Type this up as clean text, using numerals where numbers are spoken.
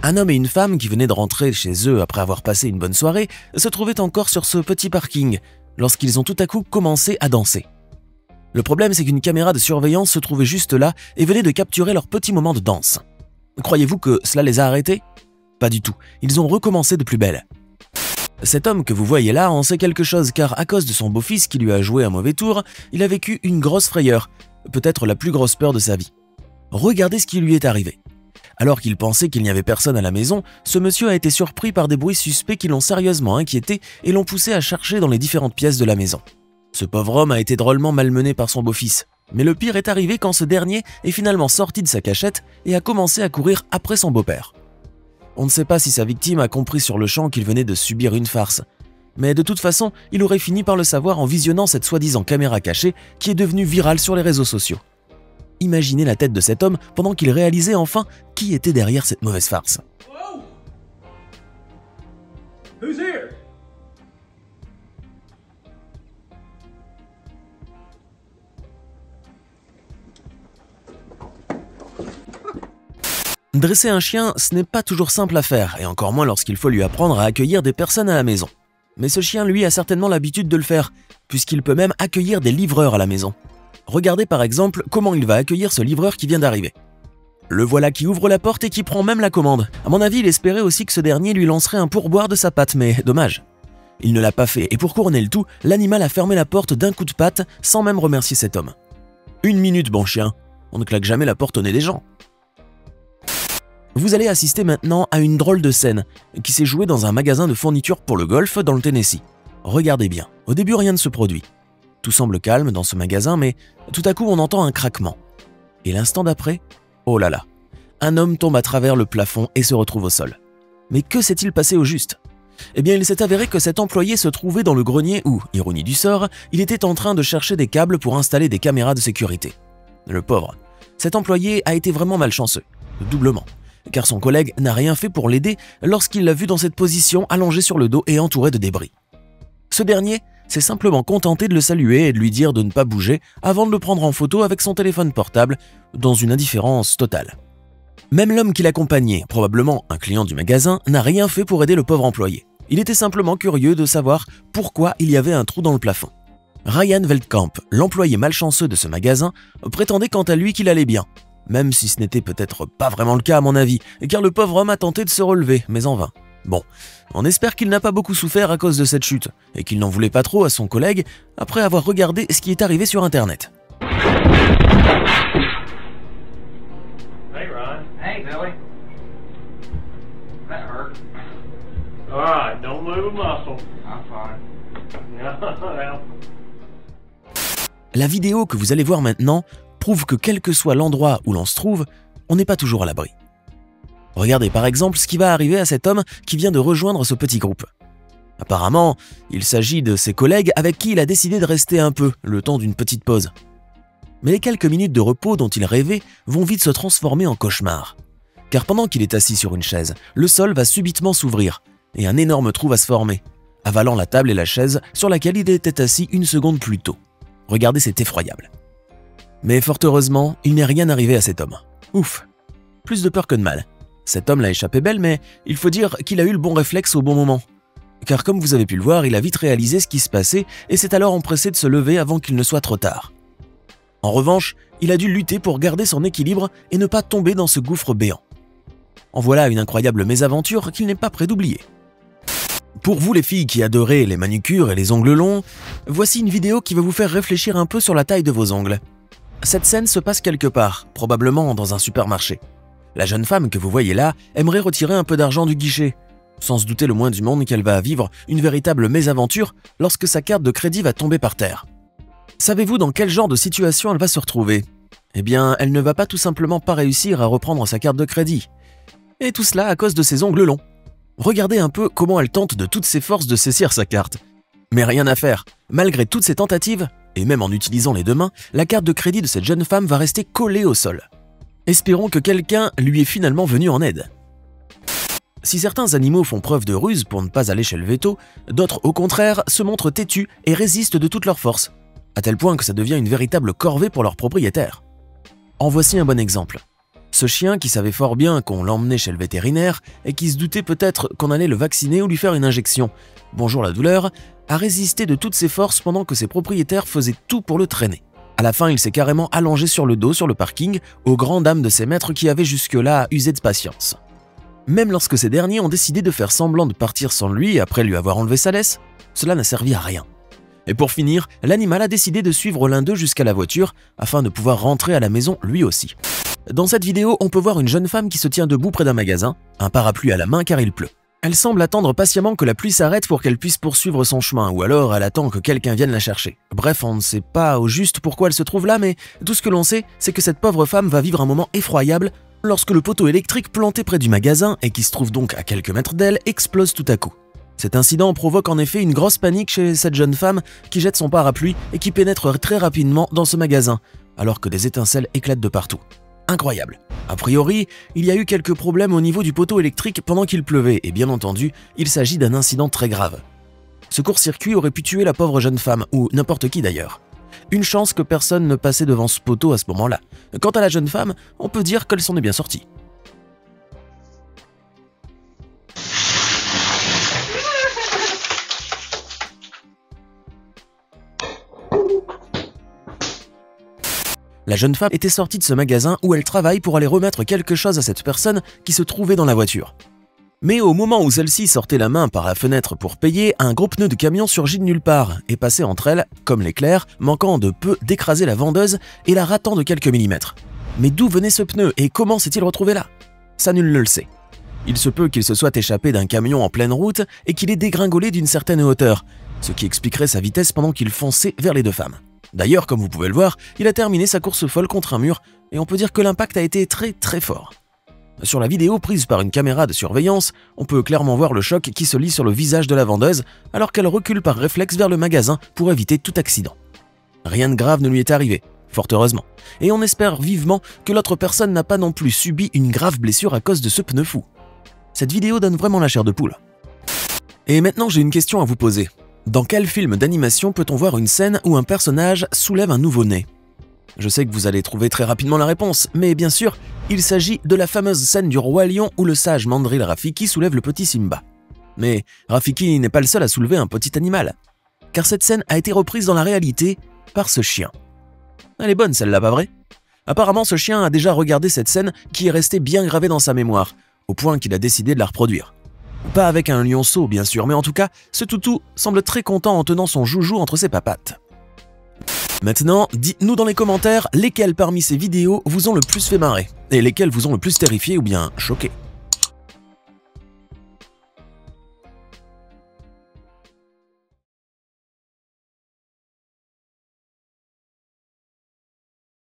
Un homme et une femme qui venaient de rentrer chez eux après avoir passé une bonne soirée se trouvaient encore sur ce petit parking lorsqu'ils ont tout à coup commencé à danser. Le problème, c'est qu'une caméra de surveillance se trouvait juste là et venait de capturer leur petit moment de danse. Croyez-vous que cela les a arrêtés? Pas du tout, ils ont recommencé de plus belle. Cet homme que vous voyez là en sait quelque chose car à cause de son beau-fils qui lui a joué un mauvais tour, il a vécu une grosse frayeur, peut-être la plus grosse peur de sa vie. Regardez ce qui lui est arrivé. Alors qu'il pensait qu'il n'y avait personne à la maison, ce monsieur a été surpris par des bruits suspects qui l'ont sérieusement inquiété et l'ont poussé à chercher dans les différentes pièces de la maison. Ce pauvre homme a été drôlement malmené par son beau-fils. Mais le pire est arrivé quand ce dernier est finalement sorti de sa cachette et a commencé à courir après son beau-père. On ne sait pas si sa victime a compris sur le champ qu'il venait de subir une farce. Mais de toute façon, il aurait fini par le savoir en visionnant cette soi-disant caméra cachée qui est devenue virale sur les réseaux sociaux. Imaginez la tête de cet homme pendant qu'il réalisait enfin qui était derrière cette mauvaise farce. Whoa! Who's here? Dresser un chien, ce n'est pas toujours simple à faire, et encore moins lorsqu'il faut lui apprendre à accueillir des personnes à la maison. Mais ce chien, lui, a certainement l'habitude de le faire, puisqu'il peut même accueillir des livreurs à la maison. Regardez par exemple comment il va accueillir ce livreur qui vient d'arriver. Le voilà qui ouvre la porte et qui prend même la commande. À mon avis, il espérait aussi que ce dernier lui lancerait un pourboire de sa patte, mais dommage. Il ne l'a pas fait, et pour couronner le tout, l'animal a fermé la porte d'un coup de patte, sans même remercier cet homme. 1 minute, bon chien. On ne claque jamais la porte au nez des gens. Vous allez assister maintenant à une drôle de scène qui s'est jouée dans un magasin de fournitures pour le golf dans le Tennessee. Regardez bien, au début rien ne se produit. Tout semble calme dans ce magasin, mais tout à coup on entend un craquement. Et l'instant d'après, oh là là, un homme tombe à travers le plafond et se retrouve au sol. Mais que s'est-il passé au juste? Eh bien il s'est avéré que cet employé se trouvait dans le grenier où, ironie du sort, il était en train de chercher des câbles pour installer des caméras de sécurité. Le pauvre, cet employé a été vraiment malchanceux, doublement. Car son collègue n'a rien fait pour l'aider lorsqu'il l'a vu dans cette position allongé sur le dos et entouré de débris. Ce dernier s'est simplement contenté de le saluer et de lui dire de ne pas bouger avant de le prendre en photo avec son téléphone portable, dans une indifférence totale. Même l'homme qui l'accompagnait, probablement un client du magasin, n'a rien fait pour aider le pauvre employé. Il était simplement curieux de savoir pourquoi il y avait un trou dans le plafond. Ryan Veldkamp, l'employé malchanceux de ce magasin, prétendait quant à lui qu'il allait bien. Même si ce n'était peut-être pas vraiment le cas à mon avis, car le pauvre homme a tenté de se relever, mais en vain. Bon, on espère qu'il n'a pas beaucoup souffert à cause de cette chute, et qu'il n'en voulait pas trop à son collègue après avoir regardé ce qui est arrivé sur internet. Hey, Ryan. Hey, Billy. That hurt. All right, don't move a muscle. I'm fine. La vidéo que vous allez voir maintenant prouve que quel que soit l'endroit où l'on se trouve, on n'est pas toujours à l'abri. Regardez par exemple ce qui va arriver à cet homme qui vient de rejoindre ce petit groupe. Apparemment, il s'agit de ses collègues avec qui il a décidé de rester un peu, le temps d'une petite pause. Mais les quelques minutes de repos dont il rêvait vont vite se transformer en cauchemar. Car pendant qu'il est assis sur une chaise, le sol va subitement s'ouvrir et un énorme trou va se former, avalant la table et la chaise sur laquelle il était assis une seconde plus tôt. Regardez, c'est effroyable. Mais fort heureusement, il n'est rien arrivé à cet homme. Ouf, plus de peur que de mal. Cet homme l'a échappé belle, mais il faut dire qu'il a eu le bon réflexe au bon moment. Car comme vous avez pu le voir, il a vite réalisé ce qui se passait et s'est alors empressé de se lever avant qu'il ne soit trop tard. En revanche, il a dû lutter pour garder son équilibre et ne pas tomber dans ce gouffre béant. En voilà une incroyable mésaventure qu'il n'est pas près d'oublier. Pour vous les filles qui adorez les manucures et les ongles longs, voici une vidéo qui va vous faire réfléchir un peu sur la taille de vos ongles. Cette scène se passe quelque part, probablement dans un supermarché. La jeune femme que vous voyez là aimerait retirer un peu d'argent du guichet, sans se douter le moins du monde qu'elle va vivre une véritable mésaventure lorsque sa carte de crédit va tomber par terre. Savez-vous dans quel genre de situation elle va se retrouver? Eh bien, elle ne va pas tout simplement pas réussir à reprendre sa carte de crédit. Et tout cela à cause de ses ongles longs. Regardez un peu comment elle tente de toutes ses forces de saisir sa carte. Mais rien à faire, malgré toutes ses tentatives, et même en utilisant les deux mains, la carte de crédit de cette jeune femme va rester collée au sol. Espérons que quelqu'un lui est finalement venu en aide. Si certains animaux font preuve de ruse pour ne pas aller chez le véto, d'autres au contraire se montrent têtus et résistent de toute leur force, à tel point que ça devient une véritable corvée pour leur propriétaire. En voici un bon exemple. Ce chien, qui savait fort bien qu'on l'emmenait chez le vétérinaire et qui se doutait peut-être qu'on allait le vacciner ou lui faire une injection, bonjour la douleur, a résisté de toutes ses forces pendant que ses propriétaires faisaient tout pour le traîner. À la fin, il s'est carrément allongé sur le dos sur le parking, aux grandes dames de ses maîtres qui avaient jusque-là usé de patience. Même lorsque ces derniers ont décidé de faire semblant de partir sans lui après lui avoir enlevé sa laisse, cela n'a servi à rien. Et pour finir, l'animal a décidé de suivre l'un d'eux jusqu'à la voiture afin de pouvoir rentrer à la maison lui aussi. Dans cette vidéo, on peut voir une jeune femme qui se tient debout près d'un magasin, un parapluie à la main car il pleut. Elle semble attendre patiemment que la pluie s'arrête pour qu'elle puisse poursuivre son chemin, ou alors elle attend que quelqu'un vienne la chercher. Bref, on ne sait pas au juste pourquoi elle se trouve là, mais tout ce que l'on sait, c'est que cette pauvre femme va vivre un moment effroyable lorsque le poteau électrique planté près du magasin, et qui se trouve donc à quelques mètres d'elle, explose tout à coup. Cet incident provoque en effet une grosse panique chez cette jeune femme qui jette son parapluie et qui pénètre très rapidement dans ce magasin, alors que des étincelles éclatent de partout. Incroyable. A priori, il y a eu quelques problèmes au niveau du poteau électrique pendant qu'il pleuvait, et bien entendu, il s'agit d'un incident très grave. Ce court-circuit aurait pu tuer la pauvre jeune femme, ou n'importe qui d'ailleurs. Une chance que personne ne passait devant ce poteau à ce moment-là. Quant à la jeune femme, on peut dire qu'elle s'en est bien sortie. La jeune femme était sortie de ce magasin où elle travaille pour aller remettre quelque chose à cette personne qui se trouvait dans la voiture. Mais au moment où celle-ci sortait la main par la fenêtre pour payer, un gros pneu de camion surgit de nulle part et passait entre elles, comme l'éclair, manquant de peu d'écraser la vendeuse et la ratant de quelques millimètres. Mais d'où venait ce pneu et comment s'est-il retrouvé là? Ça, nul ne le sait. Il se peut qu'il se soit échappé d'un camion en pleine route et qu'il ait dégringolé d'une certaine hauteur, ce qui expliquerait sa vitesse pendant qu'il fonçait vers les deux femmes. D'ailleurs, comme vous pouvez le voir, il a terminé sa course folle contre un mur et on peut dire que l'impact a été très fort. Sur la vidéo prise par une caméra de surveillance, on peut clairement voir le choc qui se lit sur le visage de la vendeuse alors qu'elle recule par réflexe vers le magasin pour éviter tout accident. Rien de grave ne lui est arrivé, fort heureusement, et on espère vivement que l'autre personne n'a pas non plus subi une grave blessure à cause de ce pneu fou. Cette vidéo donne vraiment la chair de poule. Et maintenant j'ai une question à vous poser. Dans quel film d'animation peut-on voir une scène où un personnage soulève un nouveau-né? Je sais que vous allez trouver très rapidement la réponse, mais bien sûr, il s'agit de la fameuse scène du Roi Lion où le sage Mandrill Rafiki soulève le petit Simba. Mais Rafiki n'est pas le seul à soulever un petit animal, car cette scène a été reprise dans la réalité par ce chien. Elle est bonne celle-là, pas vrai? Apparemment, ce chien a déjà regardé cette scène qui est restée bien gravée dans sa mémoire, au point qu'il a décidé de la reproduire. Pas avec un lionceau bien sûr, mais en tout cas, ce toutou semble très content en tenant son joujou entre ses papates. Maintenant, dites-nous dans les commentaires lesquelles parmi ces vidéos vous ont le plus fait marrer, et lesquelles vous ont le plus terrifié ou bien choqué.